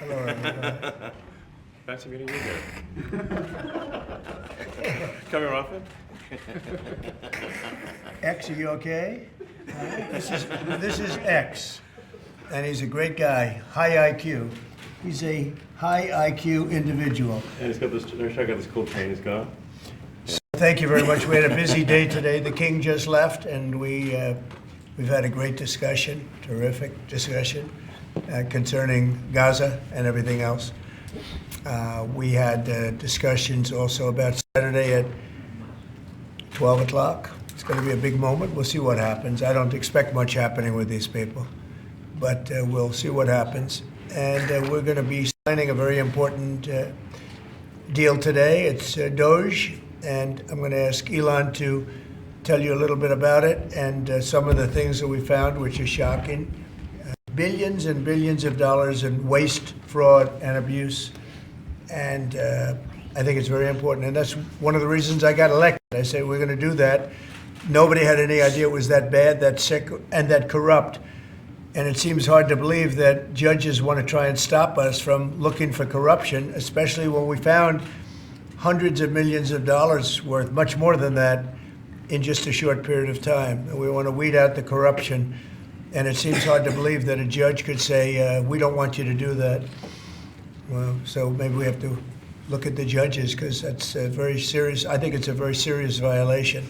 Hello. Fancy meeting you here. Come here often? X, are you okay? This is X, and he's a great guy, high IQ. He's a high IQ individual. And he's got this, I got this cool chain he's got. Thank you very much. We had a busy day today. The king just left, and we've had a great discussion, terrific discussion concerning Gaza and everything else. We had discussions also about Saturday at 12 o'clock. It's going to be a big moment. We'll see what happens. I don't expect much happening with these people, but we'll see what happens. And we're going to be signing a very important deal today. It's DOGE, and I'm going to ask Elon to tell you a little bit about it and some of the things that we found, which are shocking. Billions and billions of dollars in waste, fraud, and abuse. And I think it's very important. And that's one of the reasons I got elected. I said, we're going to do that. Nobody had any idea it was that bad, that sick, and that corrupt. And it seems hard to believe that judges want to try and stop us from looking for corruption, especially when we found hundreds of millions of dollars worth, much more than that, in just a short period of time. And we want to weed out the corruption. And it seems hard to believe that a judge could say, we don't want you to do that. Well, so maybe we have to look at the judges, because that's a very serious, I think it's a very serious violation.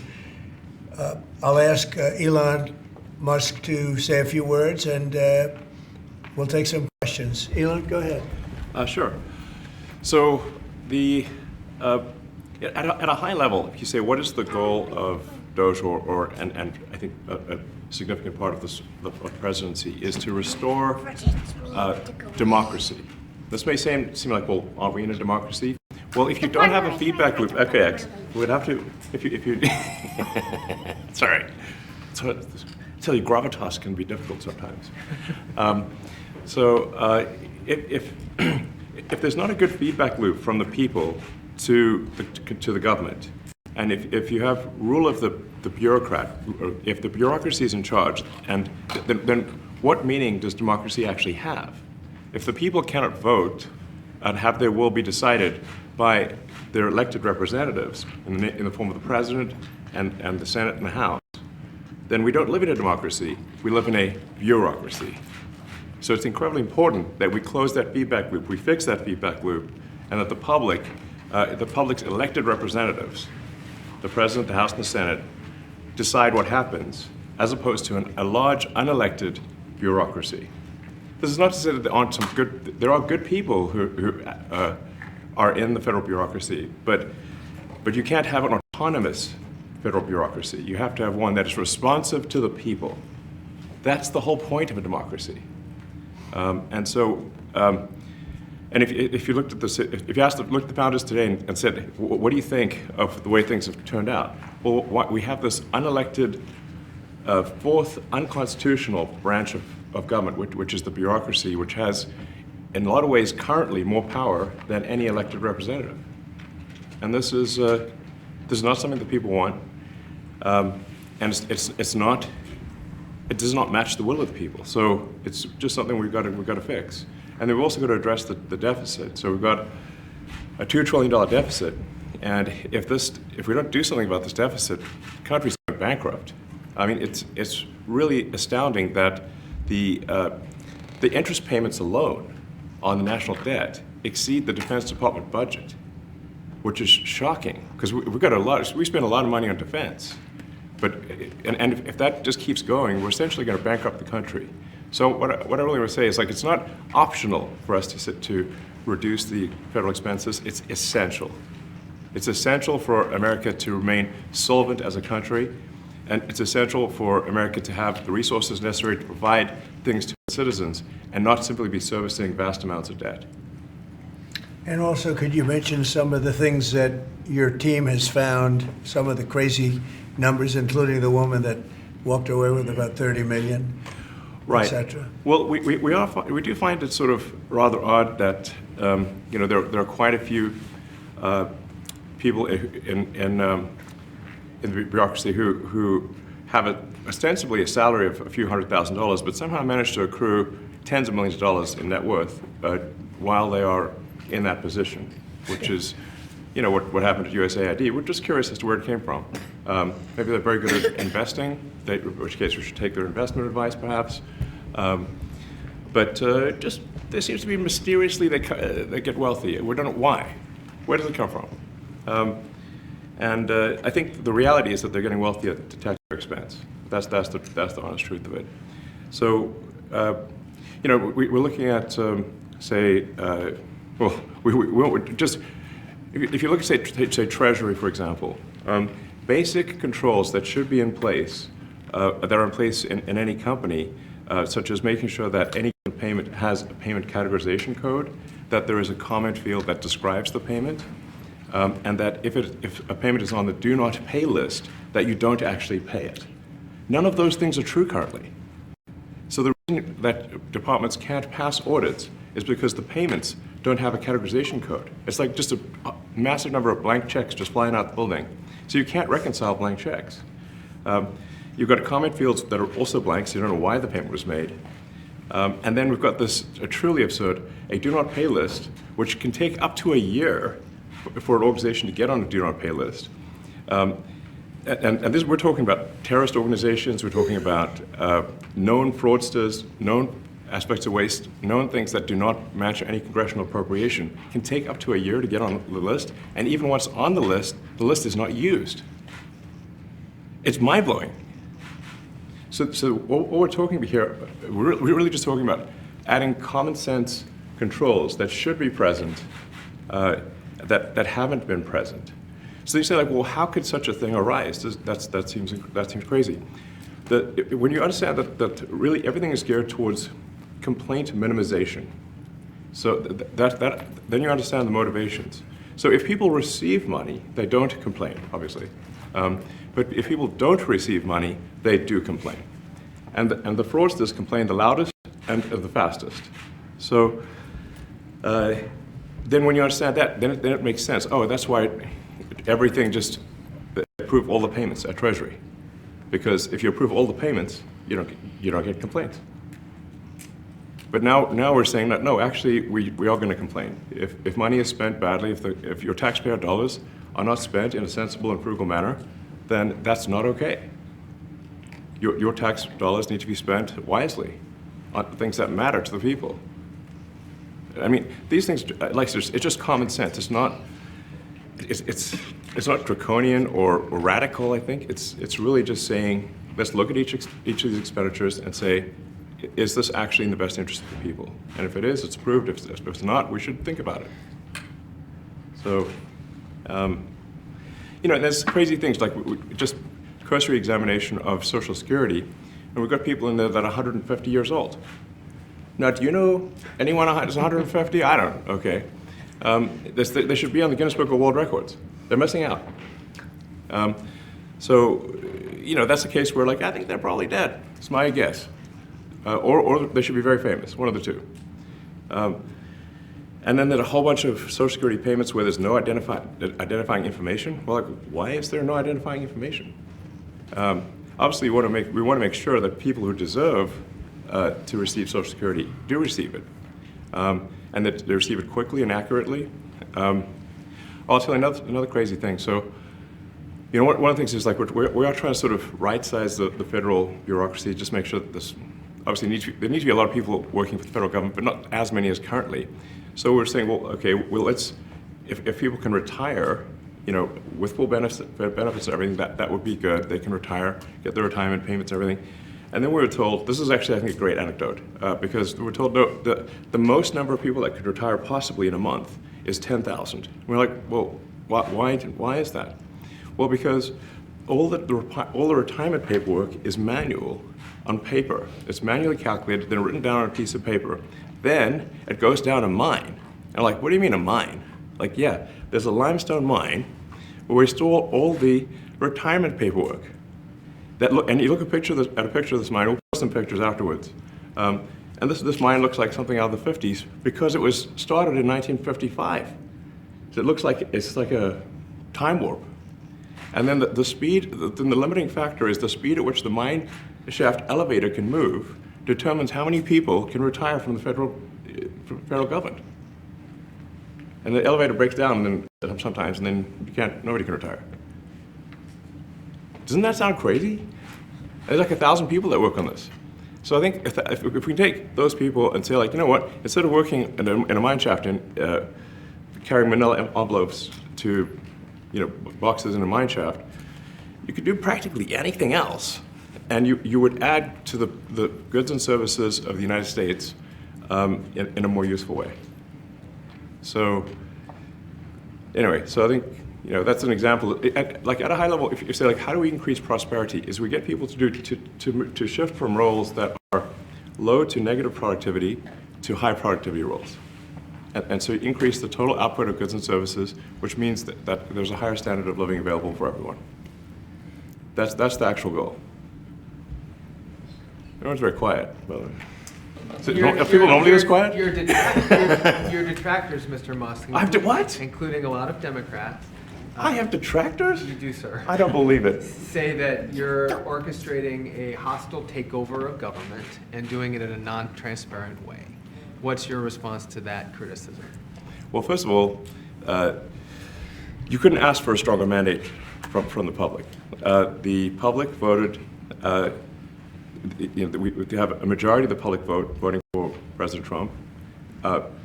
I'll ask Elon Musk to say a few words, and we'll take some questions. Elon, go ahead. Sure. So at a high level, if you say, what is the goal of DOGE, and I think a significant part of the presidency is to restore democracy. This may seem like, well, aren't we in a democracy? Well, if you don't have a feedback loop, okay, X, we would have to, if you sorry. So, I tell you, gravitas can be difficult sometimes. If there's not a good feedback loop from the people to the government, and if you have rule of the bureaucrat, if the bureaucracy is in charge, and then what meaning does democracy actually have? If the people cannot vote and have their will be decided by their elected representatives in the form of the president and the Senate and the House, then we don't live in a democracy, we live in a bureaucracy. So it's incredibly important that we close that feedback loop, we fix that feedback loop, and that the public's elected representatives, the president, the House, and the Senate, decide what happens, as opposed to a large, unelected bureaucracy. This is not to say that there are good people who are in the federal bureaucracy, but you can't have an autonomous federal bureaucracy. You have to have one that is responsive to the people. That's the whole point of a democracy. And if you looked at if you looked at the founders today and said, what do you think of the way things have turned out? Well, we have this unelected, fourth unconstitutional branch of government, which is the bureaucracy, which has, in a lot of ways, currently more power than any elected representative. And this is not something that people want, and it does not match the will of the people. So it's just something we've got to fix. And then we've also got to address the deficit. So we've got a $2 trillion deficit, and if we don't do something about this deficit, the country's going bankrupt. I mean, it's really astounding that the interest payments alone on the national debt exceed the Defense Department budget, which is shocking, because we spend a lot of money on defense. But if that just keeps going, we're essentially going to bankrupt the country. So what I really want to say is, like, it's not optional for us to reduce the federal expenses. It's essential. It's essential for America to remain solvent as a country, and it's essential for America to have the resources necessary to provide things to its citizens and not simply be servicing vast amounts of debt. And also, could you mention some of the things that your team has found, some of the crazy numbers, including the woman that walked away with about 30 million, right, et cetera? Well, we do find it sort of rather odd that there are quite a few people in the bureaucracy who have ostensibly a salary of a few $100,000, but somehow manage to accrue tens of millions of dollars in net worth while they are in that position, which is, you know, what happened at USAID. We're just curious as to where it came from. Maybe they're very good at investing, in which case we should take their investment advice, perhaps. But just there seems to be mysteriously they get wealthy. We don't know why. Where does it come from? And I think the reality is that they're getting wealthy at the taxpayer expense. That's the honest truth of it. So, you know, we're looking at, say, well, we just if you look at say Treasury, for example, basic controls that should be in place, that are in place in any company, such as making sure that any payment has a payment categorization code, that there is a comment field that describes the payment, and that if a payment is on the do not pay list, that you don't actually pay it. None of those things are true currently. So the reason that departments can't pass audits is because the payments don't have a categorization code. It's like just a massive number of blank checks just flying out the building. So you can't reconcile blank checks. You've got comment fields that are also blank, so you don't know why the payment was made. And then we've got this truly absurd, a do not pay list, which can take up to a year for an organization to get on a do not pay list. And this, we're talking about terrorist organizations, we're talking about known fraudsters, known aspects of waste, known things that do not match any congressional appropriation, can take up to a year to get on the list, and even once on the list is not used. It's mind-blowing. So what we're talking about here, we're really just talking about adding common sense controls that should be present, that haven't been present. So you say, like, well, how could such a thing arise? That seems crazy. When you understand that really everything is geared towards complaint minimization, so then you understand the motivations. So if people receive money, they don't complain, obviously. But if people don't receive money, they do complain. And the fraudsters complain the loudest and the fastest. So then when you understand that, then it makes sense. Oh, that's why everything just approve all the payments at Treasury. Because if you approve all the payments, you don't get complaints. But now we're saying that, no, actually, we are going to complain. If money is spent badly, if your taxpayer dollars are not spent in a sensible and frugal manner, then that's not okay. Your tax dollars need to be spent wisely on things that matter to the people. I mean, these things, like, it's just common sense. It's not draconian or radical, I think. It's really just saying, let's look at each of these expenditures and say, is this actually in the best interest of the people? And if it is, it's approved. If it's not, we should think about it. So, you know, there's crazy things like just cursory examination of Social Security, and we've got people in there that are 150 years old. Now, do you know anyone who's 150? I don't. Okay. They should be on the Guinness Book of World Records. They're missing out. So, you know, that's a case where, like, I think they're probably dead. It's my guess. Or they should be very famous, one of the two. And then there's a whole bunch of Social Security payments where there's no identifying information. Well, like, why is there no identifying information? Obviously, we want to make sure that people who deserve to receive Social Security do receive it, and that they receive it quickly and accurately. I'll tell you another crazy thing. So, you know, one of the things is, like, we are trying to sort of right-size the federal bureaucracy, just make sure that this, obviously there need to be a lot of people working for the federal government, but not as many as currently. So we're saying, well, okay, well, if people can retire, you know, with full benefits and everything, that would be good. They can retire, get their retirement payments and everything. And then we were told, this is actually, I think, a great anecdote, because we were told, no, the most number of people that could retire possibly in a month is 10,000. We're like, well, why is that? Well, because all the retirement paperwork is manual on paper. It's manually calculated, then written down on a piece of paper. Then it goes down a mine. And like, what do you mean a mine? Like, yeah, there's a limestone mine where we store all the retirement paperwork. And you look at a picture of this mine. We'll post some pictures afterwards. And this mine looks like something out of the 50s because it was started in 1955. So it looks like it's like a time warp. And then the speed, the limiting factor is the speed at which the mine shaft elevator can move determines how many people can retire from the federal government. and the elevator breaks down sometimes, and then nobody can retire. Doesn't that sound crazy? There's like 1,000 people that work on this. So I think if we can take those people and say, like, you know what, instead of working in a mine shaft and carrying manila envelopes to, boxes in a mine shaft, you could do practically anything else. And you would add to the goods and services of the United States in a more useful way. So anyway, so I think that's an example. Like at a high level, if you say, like, how do we increase prosperity? Is we get people to shift from roles that are low to negative productivity to high productivity roles, and so you increase the total output of goods and services, which means that there's a higher standard of living available for everyone. That's the actual goal. Everyone's very quiet, by the way. Are people normally this quiet? Your detractors, Mr. Musk, what? including a lot of Democrats. I have detractors? You do, sir. I don't believe it. Say that you're orchestrating a hostile takeover of government and doing it in a non-transparent way. What's your response to that criticism? Well, first of all, you couldn't ask for a stronger mandate from the public. The public voted. We have a majority of the public voting for President Trump.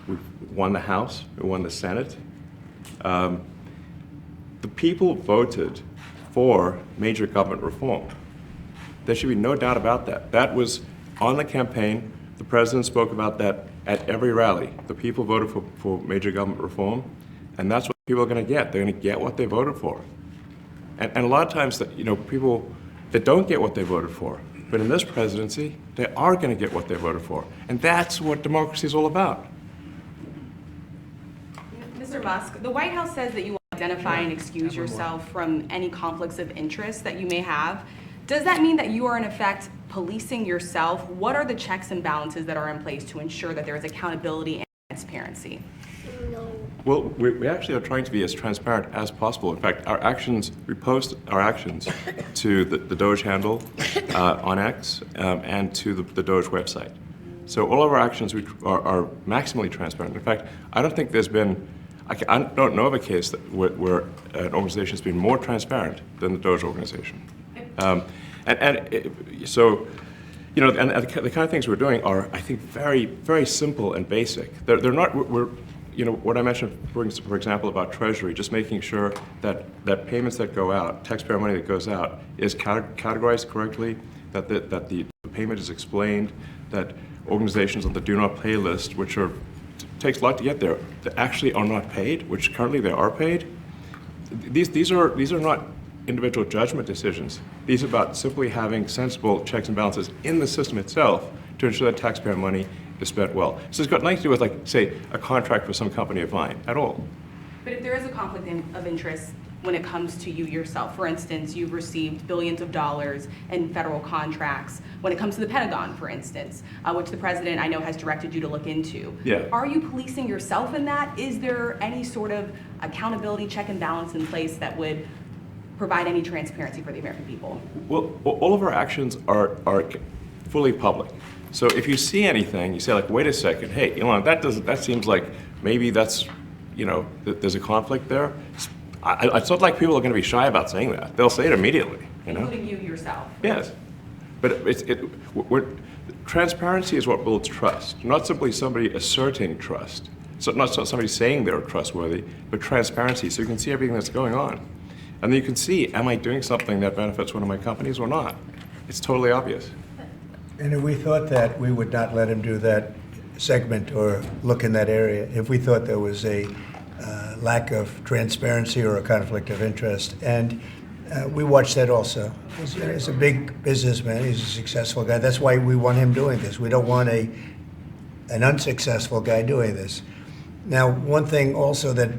We won the House. We won the Senate. The people voted for major government reform. There should be no doubt about that. That was on the campaign. The president spoke about that at every rally. The people voted for major government reform, and that's what people are going to get. They're going to get what they voted for. And a lot of times, people that don't get what they voted for, but in this presidency, they are going to get what they voted for. And that's what democracy is all about. Mr. Musk, the White House says that you will identify and excuse yourself from any conflicts of interest that you may have. Does that mean that you are, in effect, policing yourself? What are the checks and balances that are in place to ensure that there is accountability and transparency? Well, we actually are trying to be as transparent as possible. In fact, we post our actions to the DOGE handle on X and to the DOGE website. So all of our actions are maximally transparent. In fact, I don't think there's been, I don't know of a case where an organization has been more transparent than the DOGE organization. So, and the kind of things we're doing are, I think, very, very simple and basic. They're not, what I mentioned, for example, about Treasury, just making sure that payments that go out, taxpayer money that goes out, is categorized correctly, that the payment is explained, that organizations on the do not pay list, which takes a lot to get there, that actually are not paid, which currently they are paid. These are not individual judgment decisions. These are about simply having sensible checks and balances in the system itself to ensure that taxpayer money is spent well. So it's got nothing to do with, like, say, a contract with some company of mine at all. But if there is a conflict of interest when it comes to you yourself, for instance, you've received billions of dollars in federal contracts when it comes to the Pentagon, for instance, which the president, I know, has directed you to look into. Yeah. Are you policing yourself in that? Is there any sort of accountability check and balance in place that would provide any transparency for the American people? Well, all of our actions are fully public. So if you see anything, you say, like, wait a second, hey, Elon, that seems like maybe that's, there's a conflict there. It's not like people are going to be shy about saying that. They'll say it immediately. Including you yourself. Yes, but transparency is what builds trust, not simply somebody asserting trust. So not somebody saying they're trustworthy, but transparency, so you can see everything that's going on. And then you can see, am I doing something that benefits one of my companies or not? It's totally obvious. And if we thought that, we would not let him do that segment or look in that area if we thought there was a lack of transparency or a conflict of interest. And we watch that also. He's a big businessman. He's a successful guy. That's why we want him doing this. We don't want an unsuccessful guy doing this. Now, one thing also that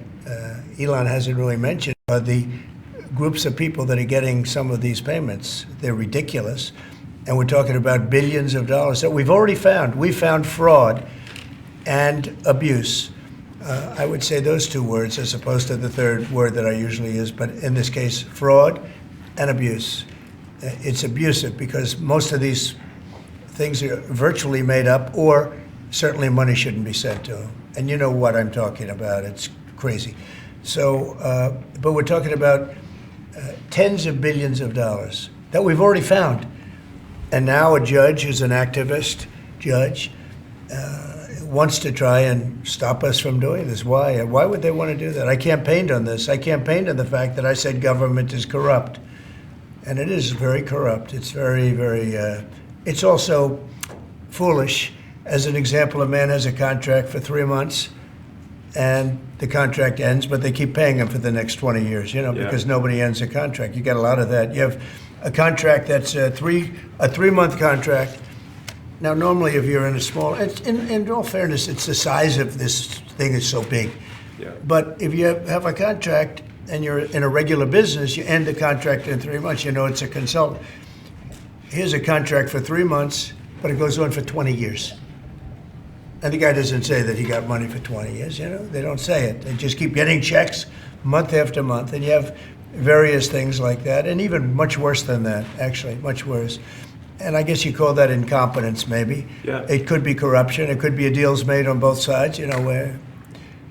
Elon hasn't really mentioned are the groups of people that are getting some of these payments. They're ridiculous. And we're talking about billions of dollars that we've already found. We found fraud and abuse. I would say those two words as opposed to the third word that I usually use, but in this case, fraud and abuse. It's abusive because most of these things are virtually made up, or certainly money shouldn't be sent to them. And you know what I'm talking about. It's crazy. So, but we're talking about tens of billions of dollars that we've already found. And now a judge who's an activist judge wants to try and stop us from doing this. Why? Why would they want to do that? I campaigned on this. I campaigned on the fact that I said government is corrupt. And it is very corrupt. It's very, very, it's also foolish. As an example, a man has a contract for 3 months and the contract ends, but they keep paying him for the next 20 years, because nobody ends a contract. You get a lot of that. You have a contract that's a 3-month contract. Now, normally, if you're in a small, in all fairness, it's the size of this thing is so big. Yeah. But if you have a contract and you're in a regular business, you end the contract in 3 months. It's a consultant. Here's a contract for 3 months, but it goes on for 20 years. And the guy doesn't say that he got money for 20 years, They don't say it. They just keep getting checks month after month. And you have various things like that, and even much worse than that, actually, much worse. And I guess you call that incompetence, maybe. Yeah. It could be corruption. It could be deals made on both sides, where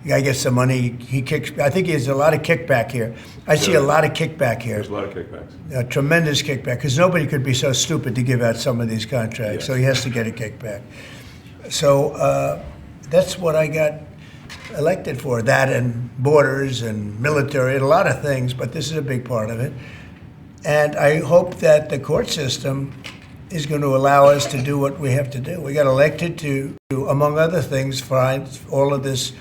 the guy gets the money, he kicks. I think there's a lot of kickback here. I see a lot of kickback here. There's a lot of kickbacks. A tremendous kickback, because nobody could be so stupid to give out some of these contracts. Yes. So he has to get a kickback. So that's what I got elected for, that and borders and military and a lot of things, but this is a big part of it. And I hope that the court system is going to allow us to do what we have to do. We got elected to among other things, find all of this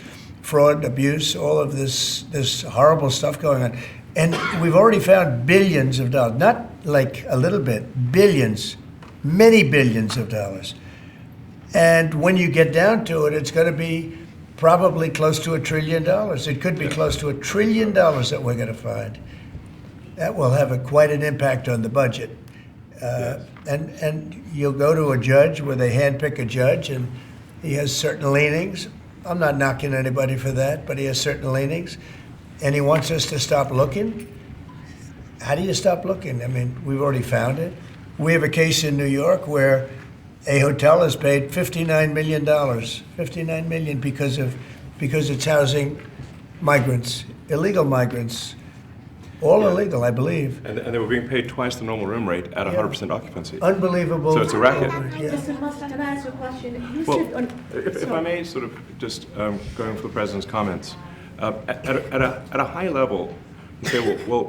fraud, abuse, all of this horrible stuff going on. And we've already found billions of dollars, not like a little bit, billions, many billions of dollars. And when you get down to it, it's going to be probably close to $1 trillion. It could be close to $1 trillion that we're going to find. That will have quite an impact on the budget. And you'll go to a judge where they handpick a judge, and he has certain leanings. I'm not knocking anybody for that, but he has certain leanings. And he wants us to stop looking. How do you stop looking? I mean, we've already found it. We have a case in New York where a hotel has paid $59 million, $59 million because it's housing migrants, illegal migrants, all illegal, I believe. And they were being paid twice the normal room rate at 100% occupancy. Unbelievable. So it's a racket. Yeah. Mr. Musk, can I ask you a question? You Well, said if I may sort of just going for the president's comments, at a high level, you say, well,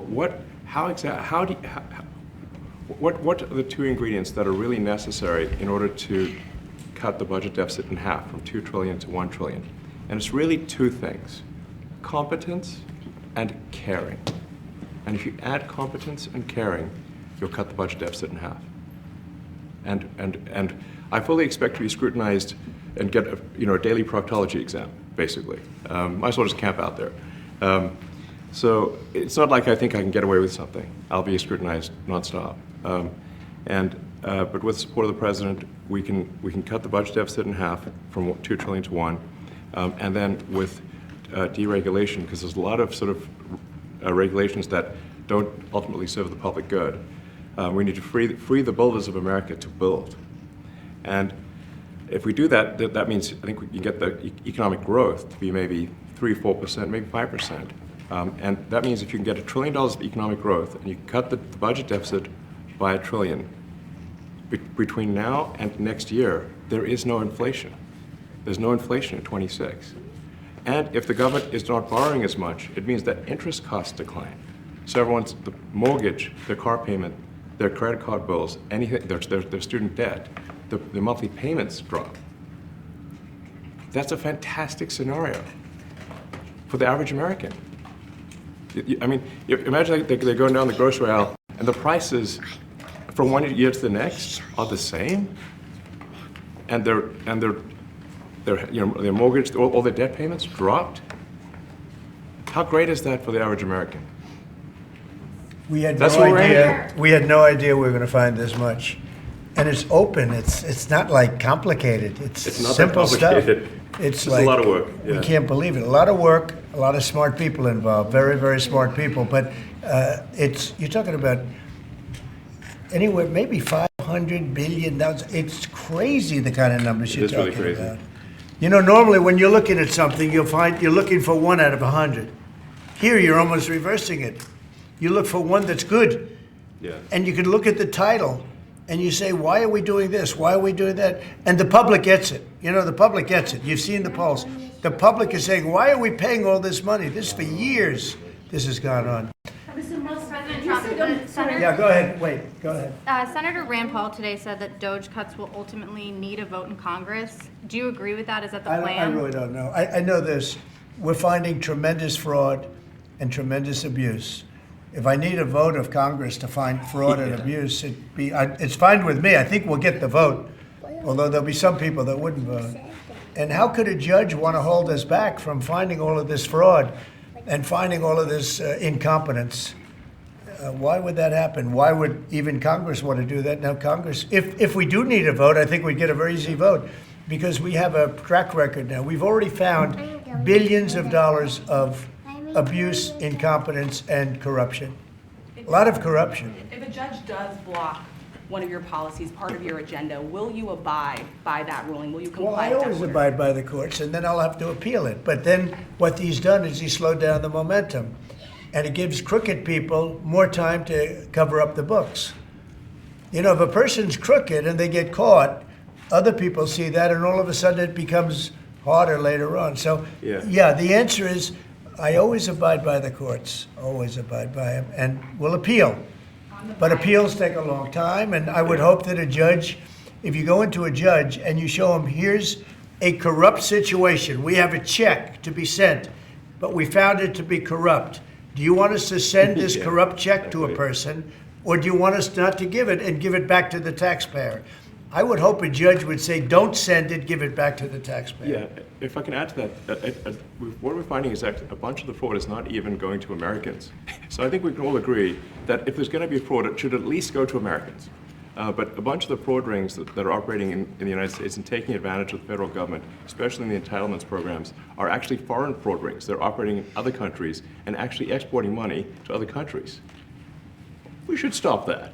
what are the two ingredients that are really necessary in order to cut the budget deficit in half from 2 trillion to 1 trillion? And it's really two things: competence and caring. And if you add competence and caring, you'll cut the budget deficit in half. And I fully expect to be scrutinized and get a daily proctology exam, basically. Might as well just camp out there. So it's not like I think I can get away with something. I'll be scrutinized nonstop. But with the support of the president, we can cut the budget deficit in half from 2 trillion to 1, and then with deregulation, because there's a lot of sort of regulations that don't ultimately serve the public good. We need to free the builders of America to build. And if we do that, that means I think we can get the economic growth to be maybe 3-4%, maybe 5%. And that means if you can get $1 trillion of economic growth and you cut the budget deficit by $1 trillion, between now and next year, there is no inflation. There's no inflation in 26. And if the government is not borrowing as much, it means that interest costs decline. So everyone's, the mortgage, their car payment, their credit card bills, anything, their student debt, the monthly payments drop. That's a fantastic scenario for the average American. I mean, imagine they're going down the grocery aisle and the prices from one year to the next are the same, and their mortgage, all their debt payments dropped. How great is that for the average American? We had That's no what we're idea. We had no idea we were going to find this much, and it's open. It's not like complicated. It's not simple that complicated. stuff. It's a like lot of work. Yeah. We can't believe it. A lot of work. A lot of smart people involved. Very, very smart people. But you're talking about anywhere maybe $500 billion. It's crazy the kind of numbers you're It is really talking crazy. about. You know, normally when you're looking at something, you'll find you're looking for 1 out of 100. Here, you're almost reversing it. You look for one that's good. Yeah. And you can look at the title and you say, why are we doing this? Why are we doing that? And the public gets it. You know, the public gets it. You've seen the polls. The public is saying, why are we paying all this money? This for years, this has gone on. Mr. Musk, President you Trump, said but Senator, Yeah, go ahead. Wait, go ahead. Senator Rand Paul today said that DOGE cuts will ultimately need a vote in Congress. Do you agree with that? Is that the I plan? really don't know. I know this. We're finding tremendous fraud and tremendous abuse. If I need a vote of Congress to find fraud and abuse, it's fine with me. I think we'll get the vote, although there'll be some people that wouldn't vote. And how could a judge want to hold us back from finding all of this fraud and finding all of this incompetence? Why would that happen? Why would even Congress want to do that? Now, Congress, if we do need a vote, I think we'd get a very easy vote because we have a track record now. We've already found billions of dollars of abuse, incompetence, and corruption. A lot of corruption. If a judge does block one of your policies, part of your agenda, will you abide by that ruling? Will you comply Well, I with that always order? abide by the courts, and then I'll have to appeal it. But then what he's done is he slowed down the momentum. And it gives crooked people more time to cover up the books. You know, if a person's crooked and they get caught, other people see that, and all of a sudden it becomes harder later on. So, yeah, the answer is I always abide by the courts, always abide by them, and will appeal. But appeals take a long time, and I would hope that a judge, if you go into a judge and you show him, here's a corrupt situation, we have a check to be sent, but we found it to be corrupt. Do you want us to send this corrupt check to a person, or do you want us not to give it and give it back to the taxpayer? I would hope a judge would say, don't send it, give it back to the taxpayer. Yeah, if I can add to that, what we're finding is that a bunch of the fraud is not even going to Americans. So I think we can all agree that if there's going to be fraud, it should at least go to Americans. But a bunch of the fraud rings that are operating in the United States and taking advantage of the federal government, especially in the entitlements programs, are actually foreign fraud rings. They're operating in other countries and actually exporting money to other countries. We should stop that.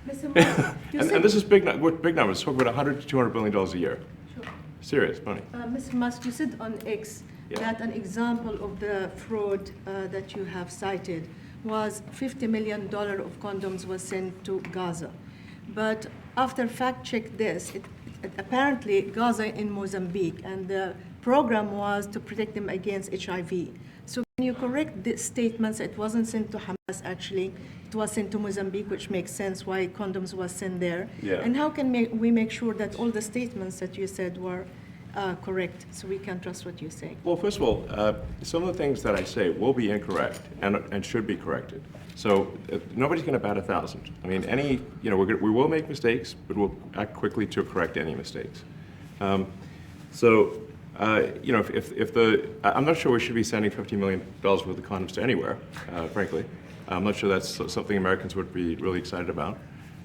Mr. Musk, you And said, this is big numbers. We're talking about $100 to $200 billion a year. Sure. Serious money. Mr. Musk, you said on X Yeah. that an example of the fraud that you have cited was $50 million of condoms was sent to Gaza. But after fact check this, it apparently Gaza in Mozambique, and the program was to protect them against HIV. So can you correct the statements? It wasn't sent to Hamas actually. It was sent to Mozambique, which makes sense why condoms was sent there. Yeah. And how can we make sure that all the statements that you said were correct, so we can trust what you say? Well, first of all, some of the things that I say will be incorrect and should be corrected. So nobody's going to bat 1,000. I mean, we will make mistakes, but we'll act quickly to correct any mistakes. I'm not sure we should be sending $50 million worth of condoms to anywhere, frankly. I'm not sure that's something Americans would be really excited about.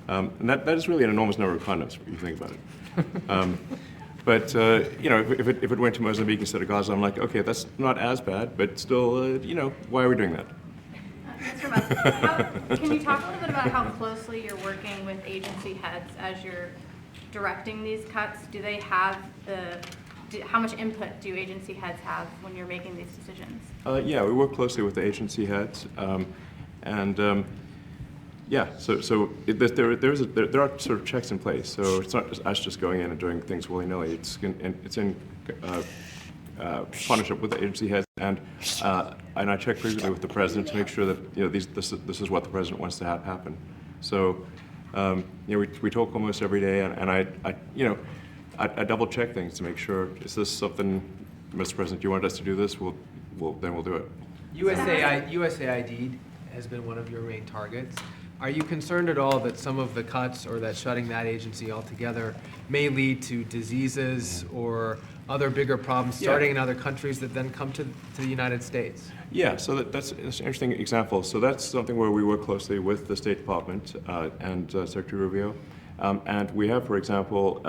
And that is really an enormous number of condoms, if you think about it. If it went to Mozambique instead of Gaza, I'm like, okay, that's not as bad, but still, why are we doing that? Mr. Musk, can you talk a little bit about how closely you're working with agency heads as you're directing these cuts? Do they have how much input do agency heads have when you're making these decisions? Yeah, we work closely with the agency heads, there are sort of checks in place. So it's not just us just going in and doing things willy-nilly. It's in partnership with the agency heads, and I check frequently with the president to make sure that this is what the president wants to have happen. So we talk almost every day, and I double check things to make sure, is this something, Mr. President, you want us to do this? Then we'll do it. USAID has been one of your main targets. Are you concerned at all that some of the cuts or that shutting that agency altogether may lead to diseases or other bigger problems starting in other countries that then come to the United States? Yeah, so that's an interesting example. So that's something where we work closely with the State Department and Secretary Rubio. And we have, for example,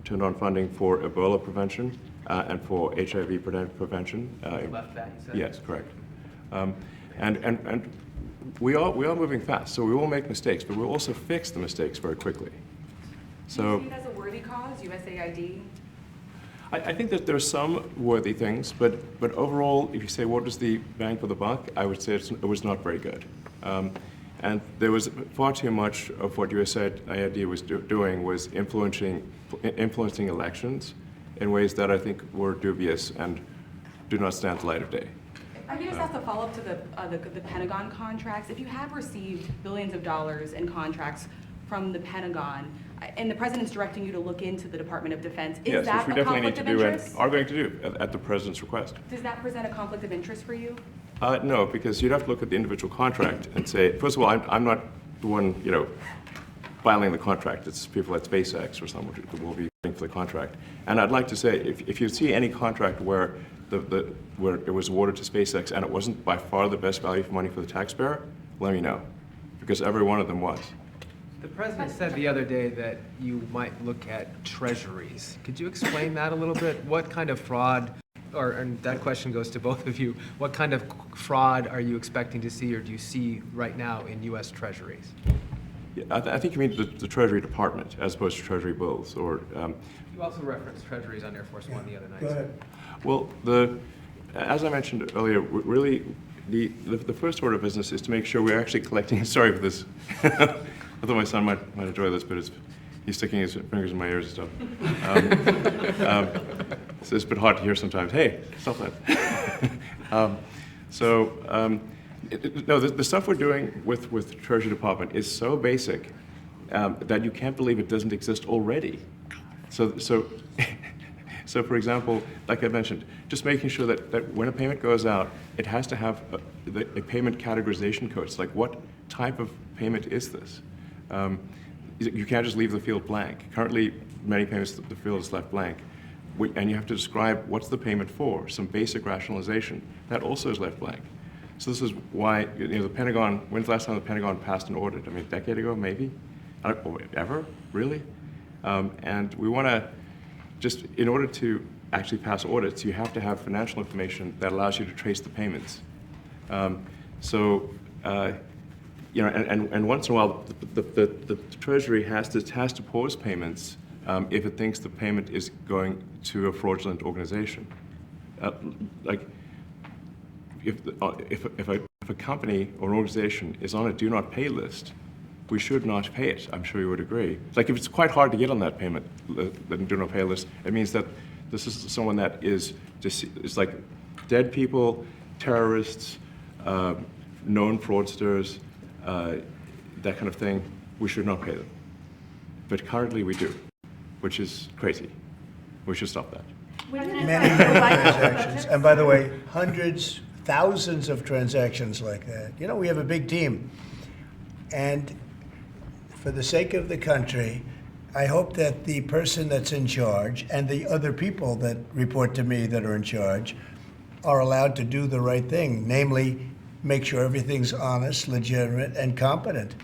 turned on funding for Ebola prevention and for HIV prevention. You left that, you said? Yes, correct. And we are moving fast, so we will make mistakes, but we'll also fix the mistakes very quickly. Do you So see it as a worthy cause, USAID? I think that there are some worthy things, but overall, if you say what was the bang for the buck, I would say it was not very good. And there was far too much of what USAID was doing was influencing elections in ways that I think were dubious and do not stand the light of day. I can just ask a follow-up to the Pentagon contracts. If you have received billions of dollars in contracts from the Pentagon, and the president's directing you to look into the Department of Defense, is Yes, that which we a definitely need conflict to of do and interest? are going to do at the president's request. Does that present a conflict of interest for you? No, because you'd have to look at the individual contract and say, first of all, I'm not the one, filing the contract. It's people at SpaceX or someone who will be paying for the contract. And I'd like to say, if you see any contract where where it was awarded to SpaceX and it wasn't by far the best value for money for the taxpayer, let me know, because every one of them was. The president said the other day that you might look at treasuries. Could you explain that a little bit? What kind of fraud, and that question goes to both of you, what kind of fraud are you expecting to see or do you see right now in U.S. treasuries? Yeah, I think you mean the Treasury Department as opposed to Treasury bills, or. You also referenced treasuries on Air Force One the other night. Go ahead. Well, as I mentioned earlier, really the first order of business is to make sure we're actually collecting. Sorry for this. I thought my son might enjoy this, but he's sticking his fingers in my ears and stuff. So it's a bit hard to hear sometimes. Hey, stop that. No, the stuff we're doing with the Treasury Department is so basic that you can't believe it doesn't exist already. So for example, like I mentioned, just making sure that when a payment goes out, it has to have a payment categorization code. It's like, what type of payment is this? You can't just leave the field blank. Currently, many payments, the field is left blank. And you have to describe what's the payment for, some basic rationalization. That also is left blank. So this is why, the Pentagon, when's the last time the Pentagon passed an audit? I mean, a decade ago, maybe? Ever? Really? And we want to, just in order to actually pass audits, you have to have financial information that allows you to trace the payments. And once in a while, the Treasury has to pause payments if it thinks the payment is going to a fraudulent organization. If a company or an organization is on a do not pay list, we should not pay it. I'm sure you would agree. Like, if it's quite hard to get on that payment, the do not pay list, it means that this is someone that is like dead people, terrorists, known fraudsters, that kind of thing. We should not pay them. But currently we do, which is crazy. We should stop that. Many transactions. And by the way, hundreds, thousands of transactions like that. We have a big team. And for the sake of the country, I hope that the person that's in charge and the other people that report to me that are in charge are allowed to do the right thing, namely make sure everything's honest, legitimate, and competent.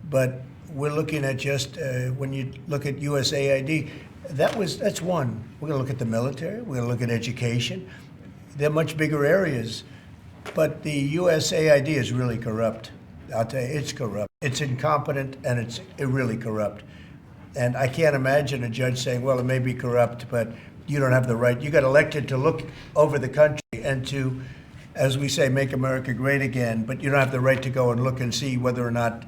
But we're looking at just, when you look at USAID, that's one. We're going to look at the military. We're going to look at education. They're much bigger areas. But the USAID is really corrupt. I'll tell you, it's corrupt. It's incompetent, and it's really corrupt. And I can't imagine a judge saying, well, it may be corrupt, but you don't have the right. You got elected to look over the country and to, as we say, make America great again, but you don't have the right to go and look and see whether or not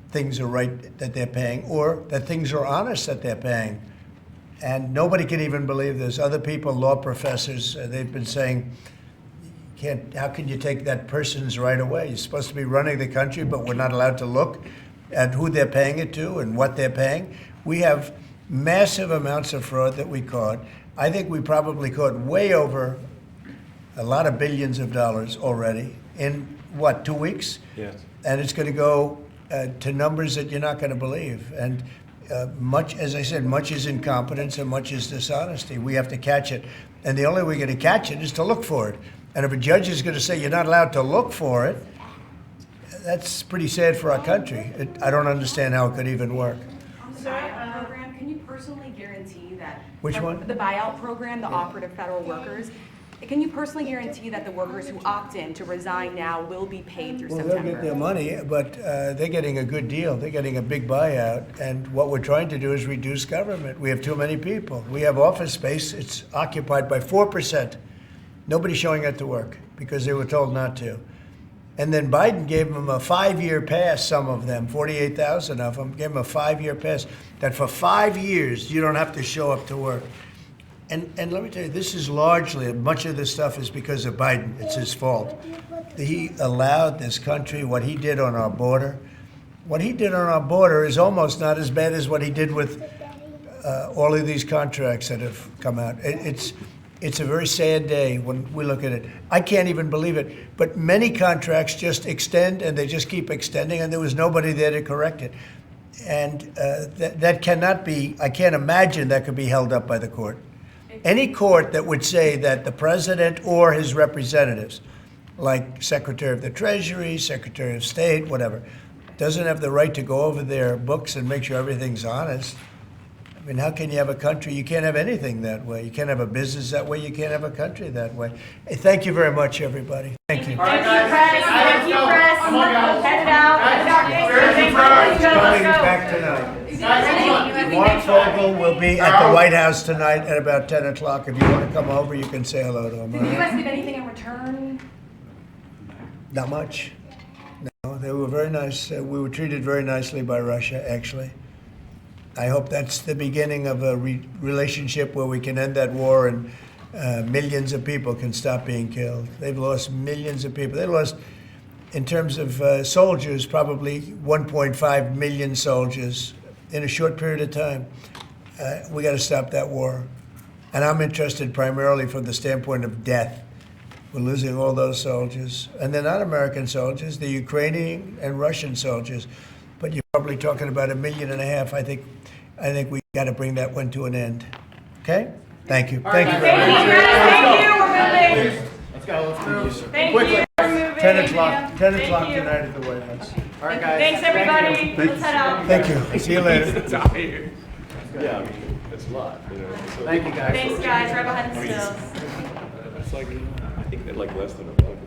things are right that they're paying or that things are honest that they're paying. And nobody can even believe this. Other people, law professors, they've been saying, how can you take that person's right away? You're supposed to be running the country, but we're not allowed to look at who they're paying it to and what they're paying. We have massive amounts of fraud that we caught. I think we probably caught way over a lot of billions of dollars already in, 2 weeks? Yes. And it's going to go to numbers that you're not going to believe. And much, as I said, much is incompetence and much is dishonesty. We have to catch it. And the only way we're going to catch it is to look for it. And if a judge is going to say you're not allowed to look for it, that's pretty sad for our country. I don't understand how it could even work. On the buyout program, can you personally guarantee that? Which one? The buyout program, the operative federal workers, Can you personally guarantee that the workers who opt in to resign now will be paid through Well, they'll get their September? money, but they're getting a good deal. They're getting a big buyout. And what we're trying to do is reduce government. We have too many people. We have office space. It's occupied by 4%. Nobody's showing up to work because they were told not to. And then Biden gave them a 5-year pass, some of them, 48,000 of them, gave them a 5-year pass, that for 5 years you don't have to show up to work. And let me tell you, this is largely, much of this stuff is because of Biden. It's his fault. He allowed this country, what he did on our border. What he did on our border is almost not as bad as what he did with all of these contracts that have come out. It's a very sad day when we look at it. I can't even believe it. But many contracts just extend and they just keep extending, and there was nobody there to correct it. And that cannot be, I can't imagine that could be held up by the court. Any court that would say that the president or his representatives, like Secretary of the Treasury, Secretary of State, whatever, doesn't have the right to go over their books and make sure everything's honest. I mean, how can you have a country? You can't have anything that way. You can't have a business that way. You can't have a country that way. Hey, thank you very much, everybody. Thank you. Thank you, Chris. Thank you, Chris. Head down. Coming back tonight. Mark Fogel will be at the White House tonight at about 10 o'clock. If you want to come over, you can say hello to him. all Did the right? U.S. give anything in return? Not much. No, they were very nice. We were treated very nicely by Russia, actually. I hope that's the beginning of a relationship where we can end that war and millions of people can stop being killed. They've lost millions of people. They lost, in terms of soldiers, probably 1.5 million soldiers in a short period of time. We got to stop that war. And I'm interested primarily from the standpoint of death. We're losing all those soldiers. And they're not American soldiers, they're Ukrainian and Russian soldiers. But you're probably talking about 1.5 million. I think we got to bring that one to an end. Okay? Thank you. Thank you very much. Thank you, we're moving. Let's go, let's move. Thank you, we're moving. 10 o'clock Thank tonight you. at the White House. All right, guys. Thanks, everybody. Let's head out. Thank you. See you later. Tired. Yeah, I mean, it's a lot, you know. So Thank you, guys. Thanks, guys, right behind the stills. it's like, I think they're like less than a month.